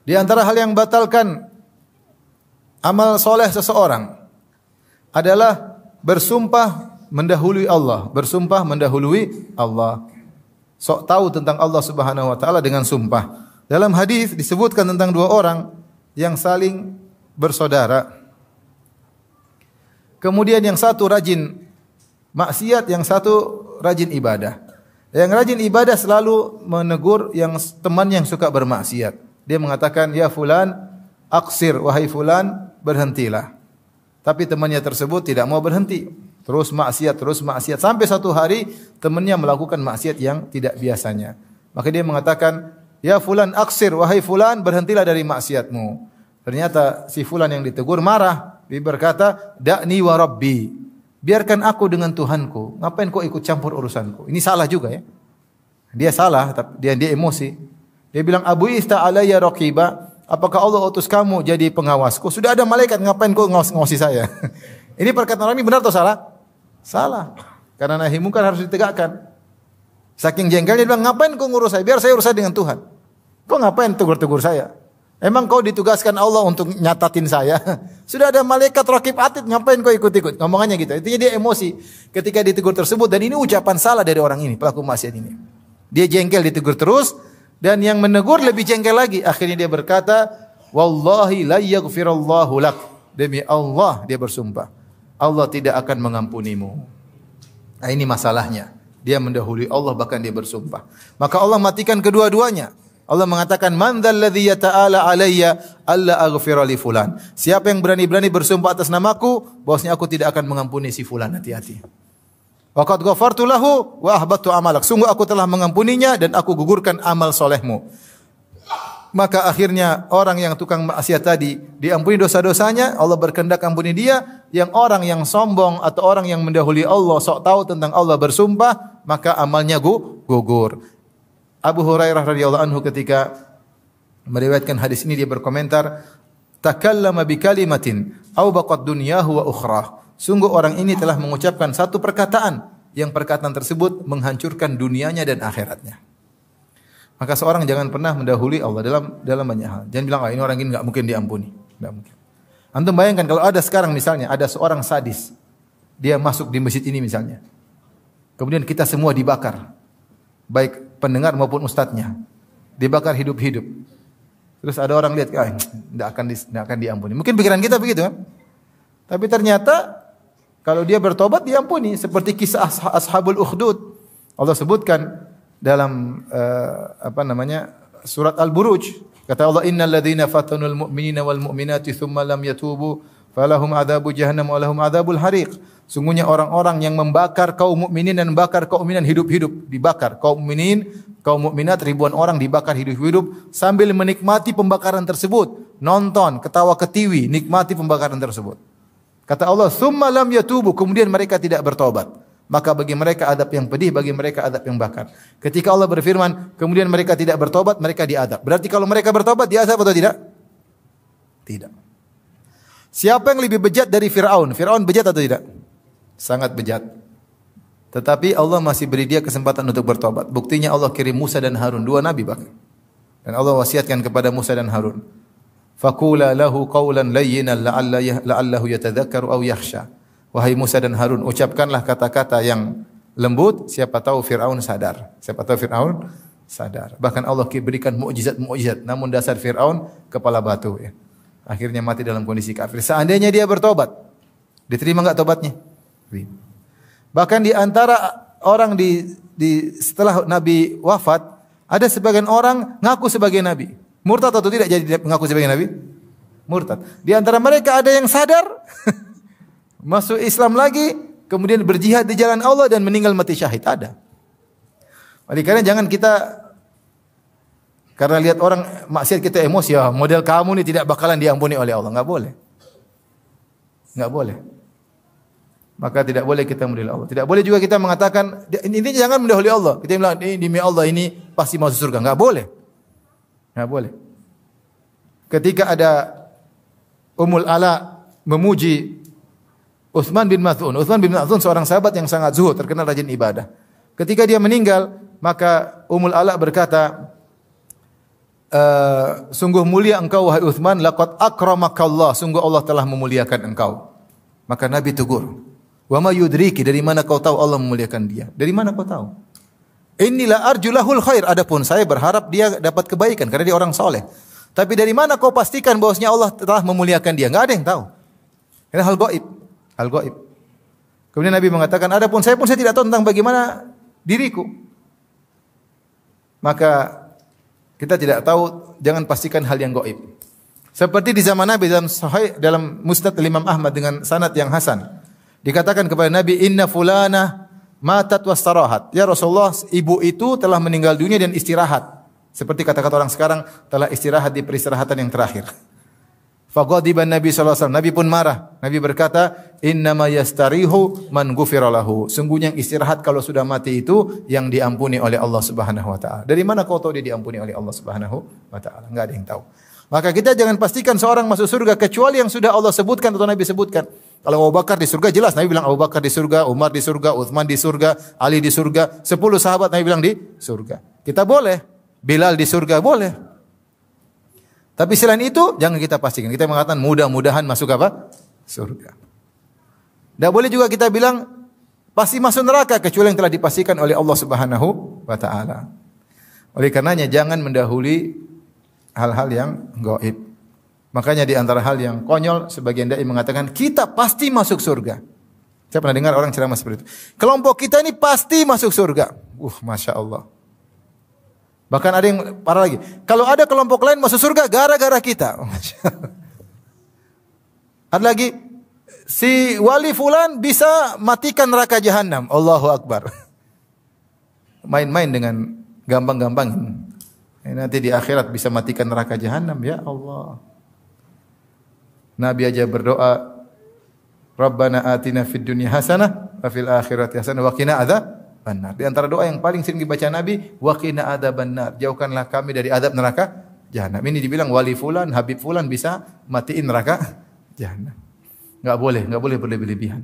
Di antara hal yang batalkan amal soleh seseorang adalah bersumpah mendahului Allah. Bersumpah mendahului Allah. Sok tahu tentang Allah Subhanahu wa taala dengan sumpah. Dalam hadis disebutkan tentang dua orang yang saling bersaudara. Kemudian yang satu rajin maksiat, yang satu rajin ibadah. Yang rajin ibadah selalu menegur yang teman yang suka bermaksiat. Dia mengatakan, "Ya fulan, aqsir, wahai fulan, berhentilah." Tapi temannya tersebut tidak mau berhenti. Terus maksiat sampai satu hari temannya melakukan maksiat yang tidak biasanya. Maka dia mengatakan, "Ya fulan, aqsir, wahai fulan, berhentilah dari maksiatmu." Ternyata si fulan yang ditegur marah. Dia berkata, "Da'ni wa rabbi." Biarkan aku dengan Tuhanku. Ngapain kau ikut campur urusanku? Ini salah juga ya. Dia salah, tapi dia emosi. Dia bilang, "Abu ista alayya raqiba." Apakah Allah utus kamu jadi pengawasku? Sudah ada malaikat, ngapain kau ngawasi saya? Ini perkataan orang ini benar atau salah? Salah. Karena nahi mungkar harus ditegakkan. Saking jengkelnya dia bilang, "Ngapain kau ngurus saya? Biar saya urusan dengan Tuhan. Kau ngapain tegur-tegur saya? Emang kau ditugaskan Allah untuk nyatatin saya? Sudah ada malaikat raqib atid, ngapain kau ikut-ikut?" Ngomongannya gitu. Intinya dia emosi ketika ditegur tersebut, dan ini ucapan salah dari orang ini, pelaku maksiat ini. Dia jengkel ditegur terus, dan yang menegur lebih jengkel lagi. Akhirnya dia berkata, "Wallahi la yaghfirallahu lak." Demi Allah dia bersumpah, Allah tidak akan mengampunimu. Nah, ini masalahnya. Dia mendahului Allah, bahkan dia bersumpah. Maka Allah matikan kedua-duanya. Allah mengatakan, "Man dzalladzi yata'ala alayya alla aghfira li fulan." Siapa yang berani-berani bersumpah atas namaku, bahwasanya aku tidak akan mengampuni si fulan, hati-hati. Wa qad ghafartu lahu wa ahbattu amalak. Sungguh aku telah mengampuninya dan aku gugurkan amal solehmu. Maka akhirnya orang yang tukang maksiat tadi diampuni dosa-dosanya, Allah berkehendak ampuni dia. Yang orang yang sombong atau orang yang mendahului Allah, sok tahu tentang Allah bersumpah, maka amalnya gugur. Abu Hurairah radhiyallahu anhu ketika meriwayatkan hadis ini, dia berkomentar, "Takallama bi kalimatin aw baqad dunyahu wa ukhrah." Sungguh orang ini telah mengucapkan satu perkataan yang perkataan tersebut menghancurkan dunianya dan akhiratnya. Maka seorang jangan pernah mendahului Allah dalam banyak hal. Jangan bilang, "Ah, ini orang ini enggak mungkin diampuni." Enggak mungkin. Antum bayangkan kalau ada sekarang misalnya ada seorang sadis, dia masuk di masjid ini misalnya. Kemudian kita semua dibakar. Baik pendengar maupun ustadznya. Dibakar hidup-hidup. Terus ada orang lihat, tidak akan diampuni. Mungkin pikiran kita begitu kan? Tapi ternyata kalau dia bertobat diampuni. Seperti kisah Ashabul Ukhdud. Allah sebutkan dalam surat Al-Buruj. Kata Allah, "Innal ladzina fatanul mu'minina wal mu'minati tsumma lam yatubu falahum adzabu jahannam wa lahum adzabul hariq." Sungguhnya orang-orang yang membakar kaum mukminin dan membakar kaum mukminan hidup-hidup, dibakar kaum mukminin, kaum mukminat, ribuan orang dibakar hidup-hidup sambil menikmati pembakaran tersebut, nonton, ketawa ketiwi, nikmati pembakaran tersebut. Kata Allah, "Tsumma lam yatubu," kemudian mereka tidak bertobat. Maka bagi mereka adab yang pedih, bagi mereka adab yang bakar. Ketika Allah berfirman, kemudian mereka tidak bertobat, mereka diadab. Berarti kalau mereka bertobat, diadab atau tidak? Tidak. Siapa yang lebih bejat dari Fir'aun? Fir'aun bejat atau tidak? Sangat bejat. Tetapi Allah masih beri dia kesempatan untuk bertobat. Buktinya Allah kirim Musa dan Harun, dua nabi bahkan. Dan Allah wasiatkan kepada Musa dan Harun, "Faqula lahu qawlan layyinan la'allahu yatadzakkaru aw yakhsha." Wahai Musa dan Harun, ucapkanlah kata-kata yang lembut, siapa tahu Fir'aun sadar. Siapa tahu Fir'aun sadar. Bahkan Allah berikan mukjizat-mukjizat, namun dasar Fir'aun kepala batu ya. Akhirnya mati dalam kondisi kafir. Seandainya dia bertobat, diterima enggak tobatnya? Bahkan di antara orang setelah Nabi wafat, ada sebagian orang ngaku sebagai nabi. Murtad atau tidak jadi mengaku sebagai nabi? Murtad. Di antara mereka ada yang sadar masuk Islam lagi, kemudian berjihad di jalan Allah dan meninggal mati syahid. Ada. Oleh karena jangan kita karena lihat orang maksiat kita emosi, ya model kamu ini tidak bakalan diampuni oleh Allah. Enggak boleh. Enggak boleh. Maka tidak boleh kita mendahului Allah. Tidak boleh juga kita mengatakan, ini jangan mendahului Allah. Kita bilang, ini demi Allah ini pasti masuk surga. Enggak boleh. Enggak boleh. Ketika ada Ummul Ala memuji Utsman bin Maz'un. Utsman bin Maz'un seorang sahabat yang sangat zuhud, terkenal rajin ibadah. Ketika dia meninggal, maka Ummul Ala berkata, sungguh mulia engkau wahai Uthman, laqad akramakallah, sungguh Allah telah memuliakan engkau. Maka Nabi tegur, wa ma yudriki, dari mana kau tahu Allah memuliakan dia? Dari mana kau tahu? Inilah arjulahul khair, adapun saya berharap dia dapat kebaikan karena dia orang soleh. Tapi dari mana kau pastikan bahwasanya Allah telah memuliakan dia? Enggak ada yang tahu. Ini hal gaib, hal gaib. Kemudian Nabi mengatakan, adapun saya pun saya tidak tahu tentang bagaimana diriku. Maka kita tidak tahu, jangan pastikan hal yang gaib. Seperti di zaman Nabi dalam Sahih, dalam Musnad Imam Ahmad dengan sanad yang hasan, dikatakan kepada Nabi, inna fulana matat wastarahat. Ya Rasulullah, ibu itu telah meninggal dunia dan istirahat. Seperti kata-kata orang sekarang, telah istirahat di peristirahatan yang terakhir. Faghadiban Nabi sallallahu alaihi wasallam. Nabi pun marah. Nabi berkata, innama yastarihu man ghufira lahu. Sungguhnya yang istirahat kalau sudah mati itu yang diampuni oleh Allah Subhanahu wa taala. Dari mana kau tahu dia diampuni oleh Allah Subhanahu wa taala? Enggak ada yang tahu. Maka kita jangan pastikan seorang masuk surga kecuali yang sudah Allah sebutkan atau Nabi sebutkan. Kalau Abu Bakar di surga jelas, Nabi bilang Abu Bakar di surga, Umar di surga, Uthman di surga, Ali di surga, 10 sahabat Nabi bilang di surga. Kita boleh, Bilal di surga boleh. Tapi selain itu jangan kita pastikan. Kita mengatakan mudah-mudahan masuk apa? Surga. Tidak boleh juga kita bilang pasti masuk neraka kecuali yang telah dipastikan oleh Allah Subhanahu wa taala. Oleh karenanya jangan mendahului hal-hal yang gaib. Makanya di antara hal yang konyol sebagian dai mengatakan kita pasti masuk surga. Saya pernah dengar orang ceramah seperti itu. Kelompok kita ini pasti masuk surga. Masya Allah. Bahkan ada yang parah lagi. Kalau ada kelompok lain masuk surga gara-gara kita. Ada lagi. Si wali fulan bisa matikan neraka jahanam. Allahu Akbar. Main-main dengan gampang-gampang. Nanti di akhirat bisa matikan neraka jahanam. Ya Allah. Nabi aja berdoa. Rabbana atina fid dunya hasanah. Wa fil akhirati hasanah. Wa qina adzabannar. Di antara doa yang paling sering dibaca Nabi. Wa qina adzabannar. Jauhkanlah kami dari adab neraka jahanam. Ini dibilang wali fulan, Habib fulan bisa matiin neraka jahanam. Enggak boleh berlebih-lebihan.